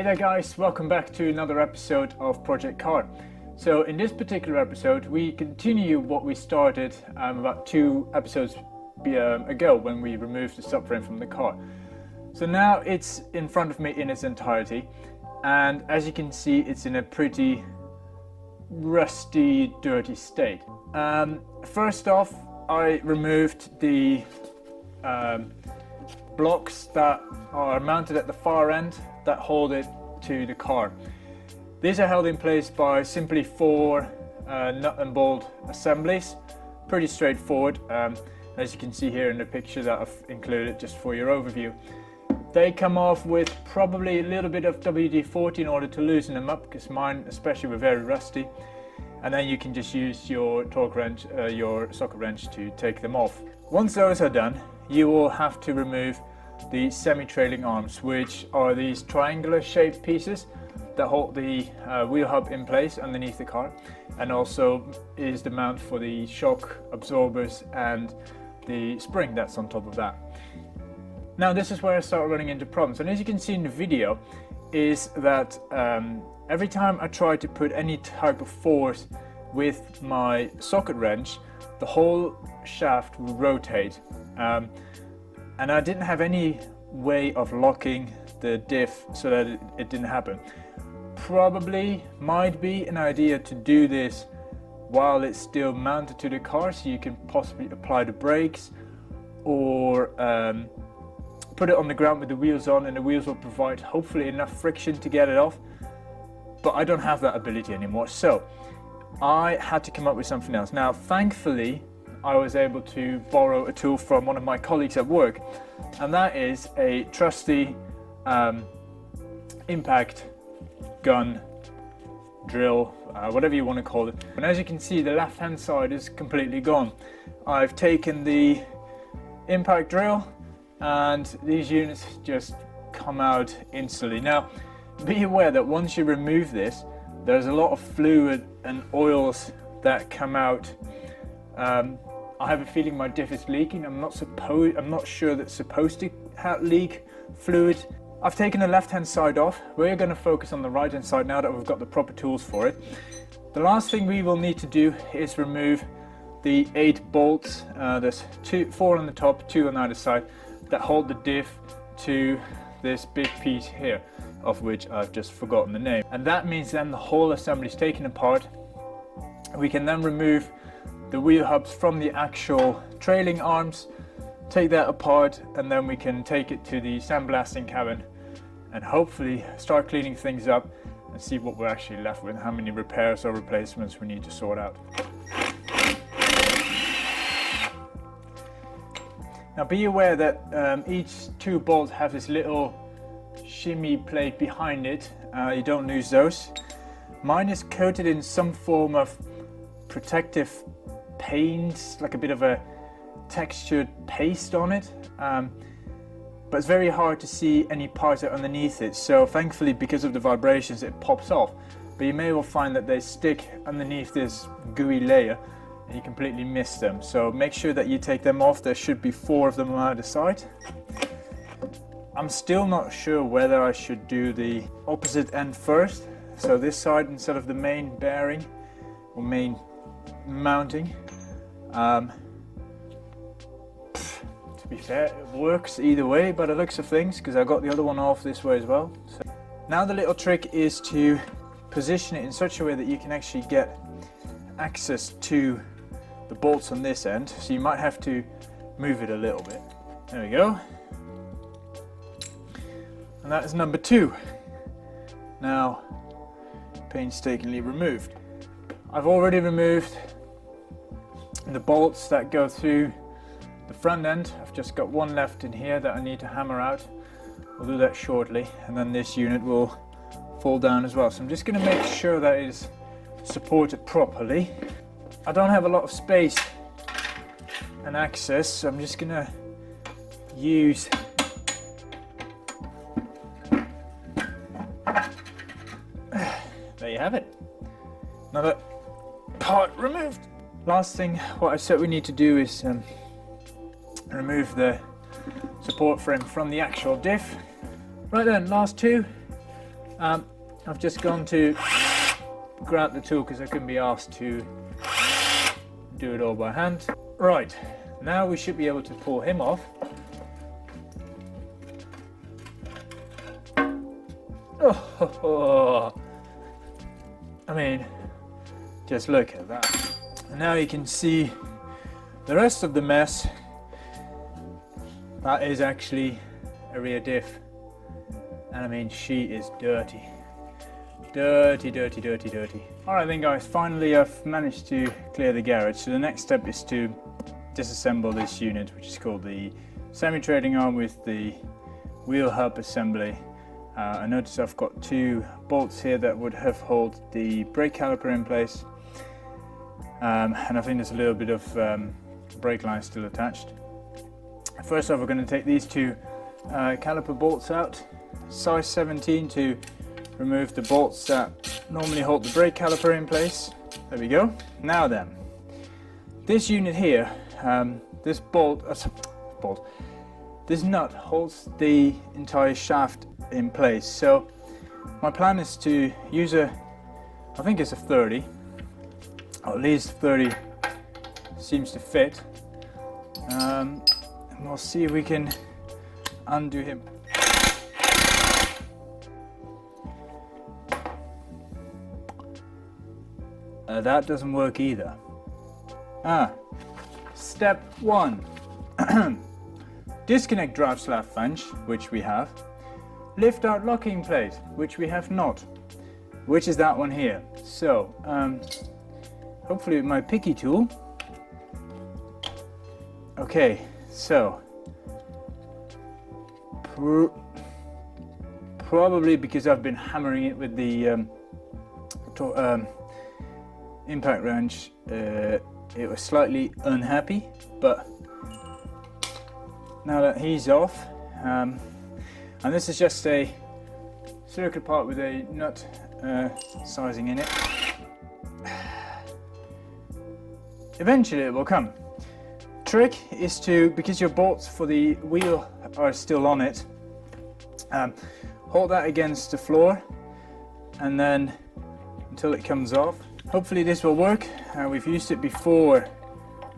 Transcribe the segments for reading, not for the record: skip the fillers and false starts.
Hey there guys, welcome back to another episode of Project C.A.R. So in this particular episode we continue what we started about 2 episodes ago when we removed the subframe from the car. So now it's in front of me in its entirety, and as you can see it's in a pretty rusty, dirty state. First off, I removed the blocks that are mounted at the far end that hold it to the car. These are held in place by simply 4 nut and bolt assemblies. Pretty straightforward, as you can see here in the picture that I've included just for your overview. They come off with probably a little bit of WD-40 in order to loosen them up, because mine especially were very rusty, and then you can just use your torque wrench, your socket wrench to take them off. Once those are done, you will have to remove the semi-trailing arms, which are these triangular shaped pieces that hold the wheel hub in place underneath the car, and also is the mount for the shock absorbers and the spring that's on top of that. Now this is where I start running into problems, and as you can see in the video is that every time I try to put any type of force with my socket wrench, the whole shaft will rotate. And I didn't have any way of locking the diff so that it didn't happen. Probably might be an idea to do this while it's still mounted to the car, so you can possibly apply the brakes or put it on the ground with the wheels on, and the wheels will provide hopefully enough friction to get it off. But I don't have that ability anymore, so I had to come up with something else. Now thankfully I was able to borrow a tool from one of my colleagues at work, and that is a trusty impact gun, drill, whatever you want to call it. And as you can see, the left hand side is completely gone. I've taken the impact drill and these units just come out instantly. Now be aware that once you remove this, there's a lot of fluid and oils that come out. I have a feeling my diff is leaking. I'm not sure that's supposed to leak fluid. I've taken the left hand side off. We're going to focus on the right hand side now that we've got the proper tools for it. The last thing we will need to do is remove the 8 bolts. There's 4 on the top, 2 on either side, that hold the diff to this big piece here, of which I've just forgotten the name. And that means then the whole assembly is taken apart. We can then remove the wheel hubs from the actual trailing arms, take that apart, and then we can take it to the sandblasting cabin and hopefully start cleaning things up and see what we're actually left with, how many repairs or replacements we need to sort out. Now be aware that each 2 bolts have this little shimmy plate behind it. You don't lose those. Mine is coated in some form of protective paint, like a bit of a textured paste on it, but it's very hard to see any parts that are underneath it, so thankfully because of the vibrations it pops off, but you may well find that they stick underneath this gooey layer and you completely miss them. So make sure that you take them off. There should be 4 of them on either side. I'm still not sure whether I should do the opposite end first, so this side instead of the main bearing or main mounting. To be fair, it works either way by the looks of things, because I got the other one off this way as well. So now the little trick is to position it in such a way that you can actually get access to the bolts on this end, so you might have to move it a little bit. There we go. And that is number 2. Now painstakingly removed. I've already removed the bolts that go through the front end. I've just got 1 left in here that I need to hammer out. We'll do that shortly, and then this unit will fall down as well. So I'm just going to make sure that it is supported properly. I don't have a lot of space and access, so I'm just going to use there you have it. Another part removed. Last thing, what I said we need to do is remove the support frame from the actual diff. Right then, last 2. I've just gone to grab the tool because I couldn't be asked to do it all by hand. Right, now we should be able to pull him off. Oh, I mean, just look at that. And now you can see the rest of the mess. That is actually a rear diff. And I mean, she is dirty. Dirty, dirty, dirty, dirty. Alright then guys, finally I've managed to clear the garage. So the next step is to disassemble this unit, which is called the semi-trading arm with the wheel hub assembly. I notice I've got 2 bolts here that would have hold the brake caliper in place. And I think there's a little bit of brake line still attached. First off, we're going to take these 2 caliper bolts out, size 17, to remove the bolts that normally hold the brake caliper in place. There we go. Now then, this unit here, this this nut holds the entire shaft in place. So my plan is to use I think it's a 30, or at least 30 seems to fit. And we'll see if we can undo him. That doesn't work either. Step 1. Disconnect drive slash flange, which we have. Lift out locking plate, which we have not, which is that one here. So hopefully with my picky tool. Okay, so probably because I've been hammering it with the impact wrench, it was slightly unhappy, but now that he's off, and this is just a circuit part with a nut sizing in it. Eventually it will come. Trick is to, because your bolts for the wheel are still on it, hold that against the floor and then until it comes off. Hopefully this will work. We've used it before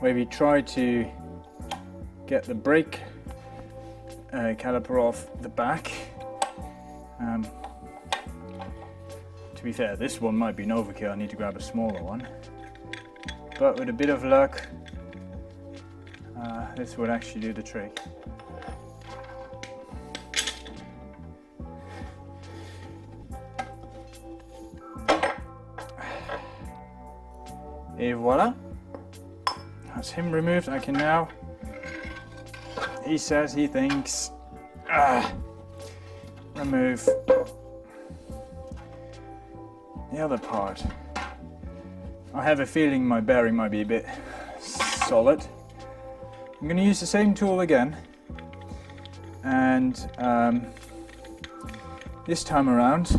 where we tried to get the brake caliper off the back. To be fair, this one might be an overkill. I need to grab a smaller one, but with a bit of luck this would actually do the trick. Et voila, that's him removed. I can now, he says he thinks, remove the other part. I have a feeling my bearing might be a bit solid. I'm going to use the same tool again, and this time around,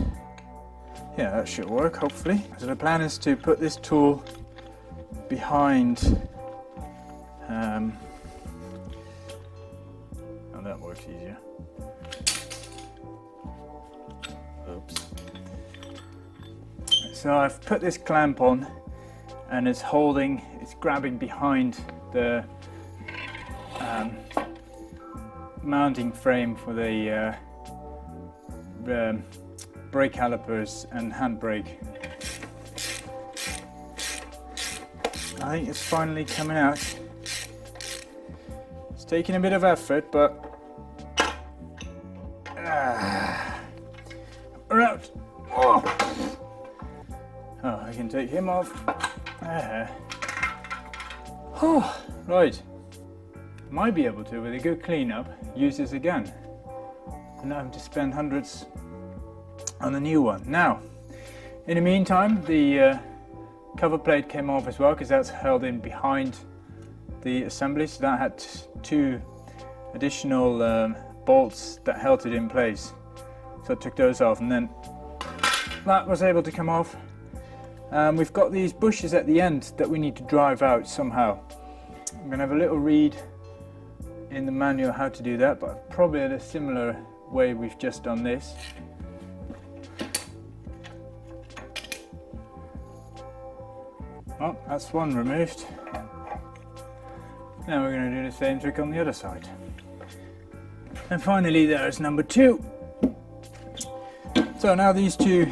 yeah, that should work hopefully. So the plan is to put this tool behind, oh, that works easier. Oops. So I've put this clamp on and it's holding, it's grabbing behind the mounting frame for the brake calipers and handbrake. I think it's finally coming out. It's taking a bit of effort, but we're out. Oh, I can take him off. Oh, right. Might be able to, with a good cleanup, use this again. And not have to spend hundreds on a new one. Now, in the meantime, the cover plate came off as well, because that's held in behind the assembly. So that had 2 additional bolts that held it in place. So I took those off, and then that was able to come off. We've got these bushes at the end that we need to drive out somehow. I'm going to have a little read in the manual how to do that, but probably in a similar way we've just done this. Well, that's one removed. Now we're going to do the same trick on the other side. And finally there's number 2. So now these 2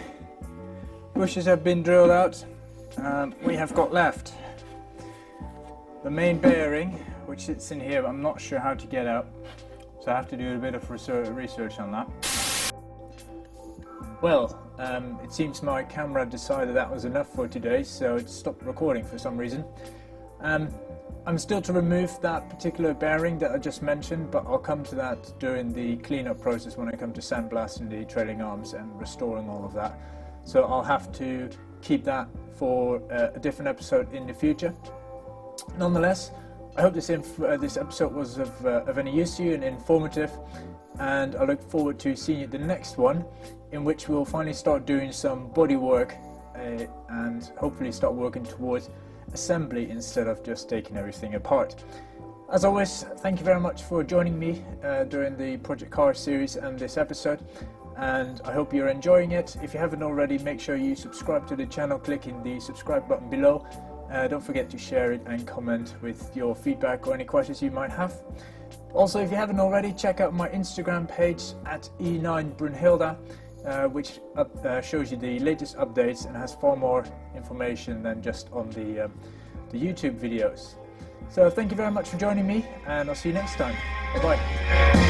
bushes have been drilled out, we have got left the main bearing, which sits in here, but I'm not sure how to get out, so I have to do a bit of research on that. Well, it seems my camera decided that was enough for today, so it stopped recording for some reason. I'm still to remove that particular bearing that I just mentioned, but I'll come to that during the cleanup process when I come to sandblasting the trailing arms and restoring all of that. So I'll have to keep that for a different episode in the future. Nonetheless, I hope this episode was of any use to you and informative, and I look forward to seeing you at the next one, in which we'll finally start doing some body work and hopefully start working towards assembly instead of just taking everything apart. As always, thank you very much for joining me during the Project C.A.R series and this episode, and I hope you're enjoying it. If you haven't already, make sure you subscribe to the channel, clicking the subscribe button below. Don't forget to share it and comment with your feedback or any questions you might have. Also, if you haven't already, check out my Instagram page at E9Brunhilde, which shows you the latest updates and has far more information than just on the YouTube videos. So thank you very much for joining me, and I'll see you next time. Bye bye.